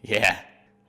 Yeah,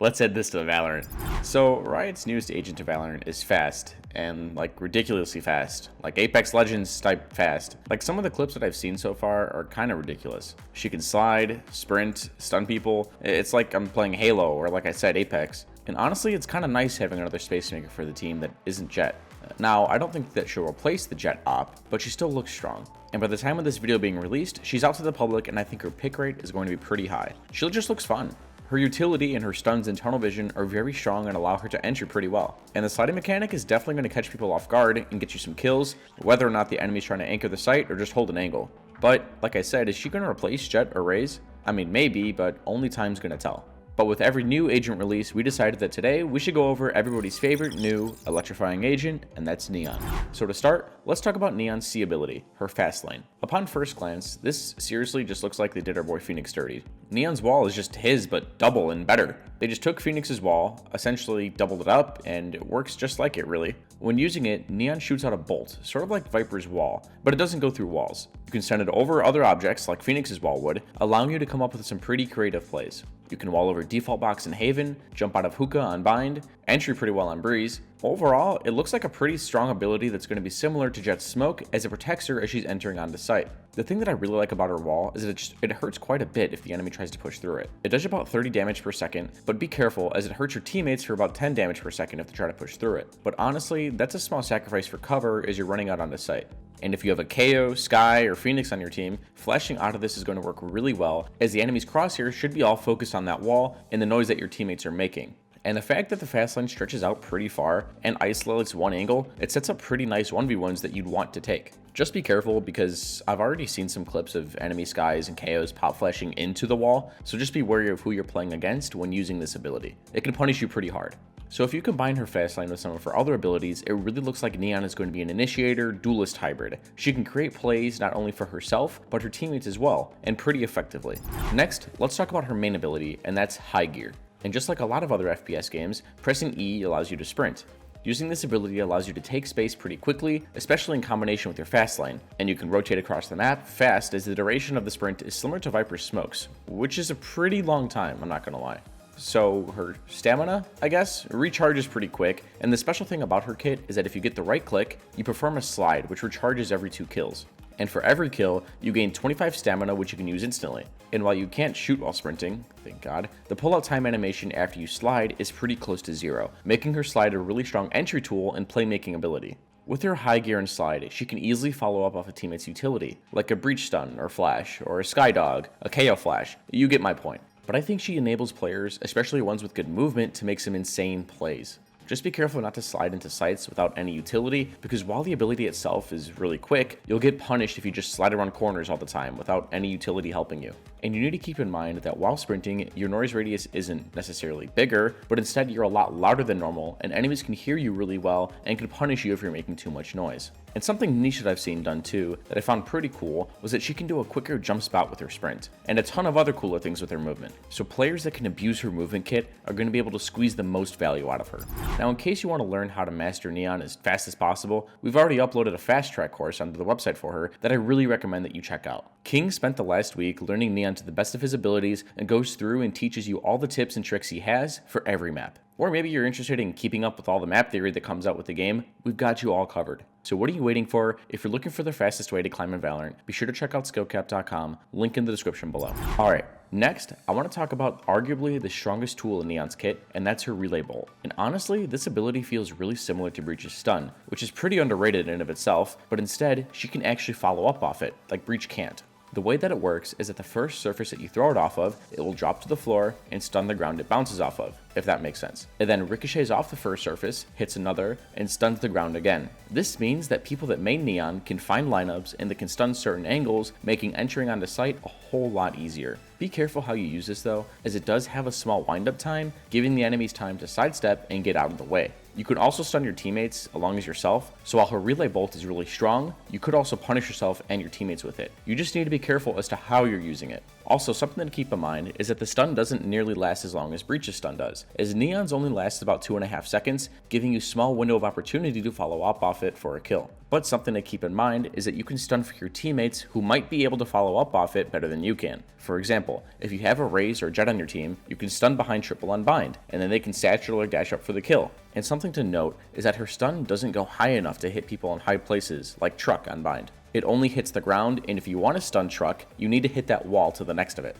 let's add this to Valorant. So, Riot's newest agent to Valorant is fast, and like ridiculously fast. Like Apex Legends type fast. Like some of the clips that I've seen so far are kind of ridiculous. She can slide, sprint, stun people. It's like I'm playing Halo, or like I said, Apex. And honestly, it's kind of nice having another space maker for the team that isn't Jett. Now, I don't think that she'll replace the Jett op, but she still looks strong. And by the time of this video being released, she's out to the public, and I think her pick rate is going to be pretty high. She just looks fun. Her utility and her stuns and tunnel vision are very strong and allow her to enter pretty well. And the sliding mechanic is definitely going to catch people off guard and get you some kills, whether or not the enemy's trying to anchor the site or just hold an angle. But, like I said, is she going to replace Jett or Raze? I mean, maybe, but only time's going to tell. But with every new agent release, we decided that today we should go over everybody's favorite new electrifying agent, and that's Neon. So to start, let's talk about Neon's C ability, her fast lane. Upon first glance, this seriously just looks like they did our boy Phoenix dirty. Neon's wall is just his, but double and better. They just took Phoenix's wall, essentially doubled it up, and it works just like it really. When using it, Neon shoots out a bolt, sort of like Viper's wall, but it doesn't go through walls. You can send it over other objects like Phoenix's wall would, allowing you to come up with some pretty creative plays. You can wall over Default Box and Haven, jump out of Hookah on Bind, entry pretty well on Breeze. Overall, it looks like a pretty strong ability that's going to be similar to Jett's Smoke as it protects her as she's entering onto site. The thing that I really like about her wall is that it hurts quite a bit if the enemy tries to push through it. It does about 30 damage per second, but be careful as it hurts your teammates for about 10 damage per second if they try to push through it. But honestly, that's a small sacrifice for cover as you're running out onto site. And if you have a KO, Sky, or Phoenix on your team, flashing out of this is going to work really well as the enemy's crosshairs should be all focused on that wall and the noise that your teammates are making. And the fact that the fast lane stretches out pretty far and isolates one angle, it sets up pretty nice 1v1s that you'd want to take. Just be careful because I've already seen some clips of enemy Skies and KOs pop flashing into the wall, so just be wary of who you're playing against when using this ability. It can punish you pretty hard. So if you combine her fast lane with some of her other abilities, it really looks like Neon is going to be an initiator, duelist hybrid. She can create plays not only for herself, but her teammates as well, and pretty effectively. Next, let's talk about her main ability, and that's High Gear. And just like a lot of other FPS games, pressing E allows you to sprint. Using this ability allows you to take space pretty quickly, especially in combination with your fast lane, and you can rotate across the map fast as the duration of the sprint is similar to Viper's Smokes, which is a pretty long time, I'm not gonna lie. So her stamina, I guess, recharges pretty quick, and the special thing about her kit is that if you get the right click, you perform a slide which recharges every 2 kills. And for every kill, you gain 25 stamina which you can use instantly. And while you can't shoot while sprinting, thank God, the pullout time animation after you slide is pretty close to 0, making her slide a really strong entry tool and playmaking ability. With her high gear and slide, she can easily follow up off a teammate's utility, like a breach stun or flash, or a skydog, a KO flash, you get my point. But I think she enables players, especially ones with good movement, to make some insane plays. Just be careful not to slide into sites without any utility, because while the ability itself is really quick, you'll get punished if you just slide around corners all the time without any utility helping you. And you need to keep in mind that while sprinting, your noise radius isn't necessarily bigger, but instead you're a lot louder than normal, and enemies can hear you really well and can punish you if you're making too much noise. And something niche that I've seen done too, that I found pretty cool, was that she can do a quicker jump spot with her sprint, and a ton of other cooler things with her movement. So players that can abuse her movement kit are going to be able to squeeze the most value out of her. Now in case you want to learn how to master Neon as fast as possible, we've already uploaded a fast track course onto the website for her that I really recommend that you check out. King spent the last week learning Neon to the best of his abilities and goes through and teaches you all the tips and tricks he has for every map. Or maybe you're interested in keeping up with all the map theory that comes out with the game, we've got you all covered. So what are you waiting for? If you're looking for the fastest way to climb in Valorant, be sure to check out SkillCapped.com, link in the description below. Alright, next, I want to talk about arguably the strongest tool in Neon's kit, and that's her Relay Bolt. And honestly, this ability feels really similar to Breach's stun, which is pretty underrated in and of itself, but instead, she can actually follow up off it, like Breach can't. The way that it works is that the first surface that you throw it off of, it will drop to the floor and stun the ground it bounces off of, if that makes sense. It then ricochets off the first surface, hits another, and stuns the ground again. This means that people that main Neon can find lineups and that can stun certain angles, making entering onto site a whole lot easier. Be careful how you use this though, as it does have a small windup time, giving the enemies time to sidestep and get out of the way. You could also stun your teammates along as yourself, so while her Relay Bolt is really strong, you could also punish yourself and your teammates with it. You just need to be careful as to how you're using it. Also, something to keep in mind is that the stun doesn't nearly last as long as Breach's stun does, as Neon's only lasts about 2.5 seconds, giving you small window of opportunity to follow up off it for a kill. But something to keep in mind is that you can stun for your teammates who might be able to follow up off it better than you can. For example, if you have a Raze or Jett on your team, you can stun behind triple unbind, and then they can satchel or dash up for the kill. And something to note is that her stun doesn't go high enough to hit people in high places, like Truck on bind. It only hits the ground, and if you want to stun Truck, you need to hit that wall to the next of it.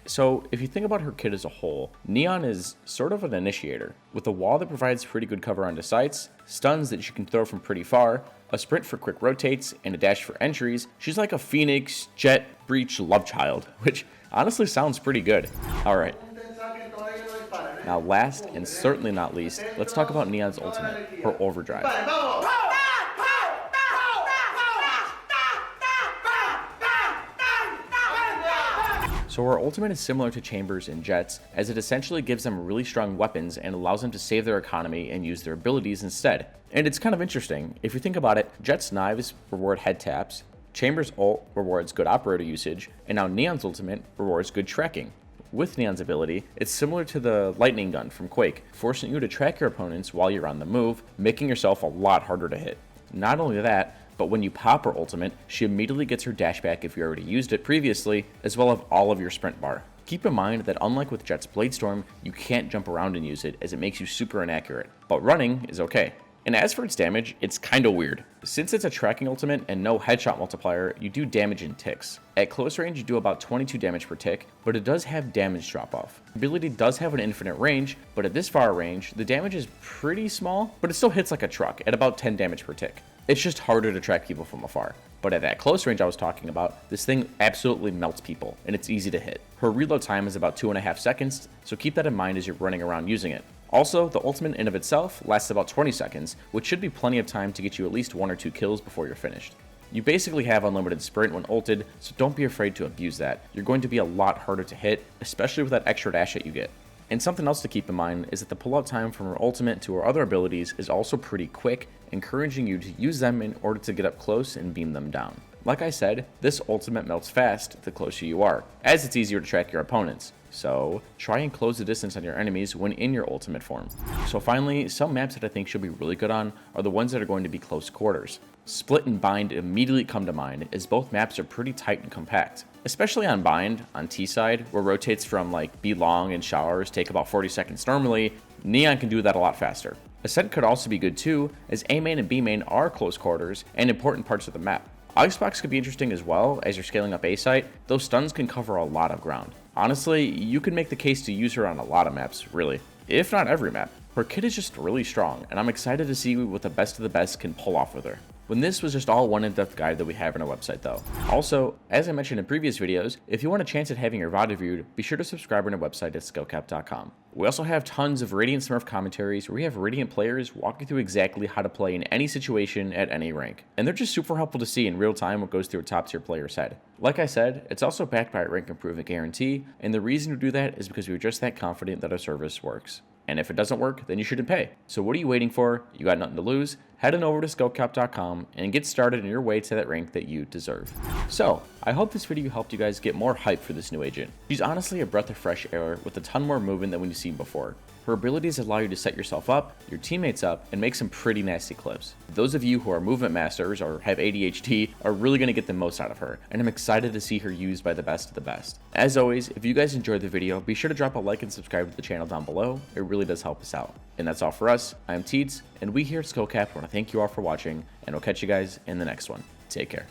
So, if you think about her kit as a whole, Neon is sort of an initiator, with a wall that provides pretty good cover onto sights, stuns that she can throw from pretty far, a sprint for quick rotates, and a dash for entries. She's like a Phoenix, Jett, Breach love child, which honestly sounds pretty good. Alright. Now last, and certainly not least, let's talk about Neon's ultimate, her Overdrive. So her ultimate is similar to Chambers and Jett's, as it essentially gives them really strong weapons and allows them to save their economy and use their abilities instead. And it's kind of interesting. If you think about it, Jett's knives reward head taps, Chambers' ult rewards good operator usage, and now Neon's ultimate rewards good tracking. With Neon's ability, it's similar to the lightning gun from Quake, forcing you to track your opponents while you're on the move, making yourself a lot harder to hit. Not only that, but when you pop her ultimate, she immediately gets her dash back if you already used it previously, as well as all of your sprint bar. Keep in mind that unlike with Jett's Bladestorm, you can't jump around and use it as it makes you super inaccurate, but running is okay. And as for its damage, it's kinda weird. Since it's a tracking ultimate and no headshot multiplier, you do damage in ticks. At close range, you do about 22 damage per tick, but it does have damage drop off. The ability does have an infinite range, but at this far range, the damage is pretty small, but it still hits like a truck at about 10 damage per tick. It's just harder to track people from afar. But at that close range I was talking about, this thing absolutely melts people, and it's easy to hit. Her reload time is about 2.5 seconds, so keep that in mind as you're running around using it. Also, the ultimate in of itself lasts about 20 seconds, which should be plenty of time to get you at least 1 or 2 kills before you're finished. You basically have unlimited sprint when ulted, so don't be afraid to abuse that. You're going to be a lot harder to hit, especially with that extra dash that you get. And something else to keep in mind is that the pullout time from her ultimate to her other abilities is also pretty quick, encouraging you to use them in order to get up close and beam them down. Like I said, this ultimate melts fast the closer you are, as it's easier to track your opponents. So try and close the distance on your enemies when in your ultimate form. So finally, some maps that I think she'll be really good on are the ones that are going to be close quarters. Split and Bind immediately come to mind, as both maps are pretty tight and compact. Especially on Bind, on T side, where rotates from like B long and showers take about 40 seconds normally, Neon can do that a lot faster. Ascent could also be good too, as A main and B main are close quarters and important parts of the map. Icebox could be interesting as well as you're scaling up A site, though stuns can cover a lot of ground. Honestly, you can make the case to use her on a lot of maps, really, if not every map. Her kit is just really strong, and I'm excited to see what the best of the best can pull off with her. When this was just all one in-depth guide that we have on our website though. Also, as I mentioned in previous videos, if you want a chance at having your VOD reviewed, be sure to subscribe on our website at SkillCapped.com. We also have tons of Radiant Smurf commentaries where we have Radiant players walking through exactly how to play in any situation at any rank. And they're just super helpful to see in real time what goes through a top tier player's head. Like I said, it's also backed by a rank improvement guarantee, and the reason to do that is because we're just that confident that our service works. And if it doesn't work, then you shouldn't pay. So what are you waiting for? You got nothing to lose. Head on over to SkillCapped.com and get started on your way to that rank that you deserve. So, I hope this video helped you guys get more hype for this new agent. She's honestly a breath of fresh air with a ton more movement than we've seen before. Her abilities allow you to set yourself up, your teammates up, and make some pretty nasty clips. Those of you who are movement masters or have ADHD are really going to get the most out of her, and I'm excited to see her used by the best of the best. As always, if you guys enjoyed the video, be sure to drop a like and subscribe to the channel down below. It really does help us out. And that's all for us. I'm Teets, and we here at SkillCapped want to thank you all for watching, and we'll catch you guys in the next one. Take care.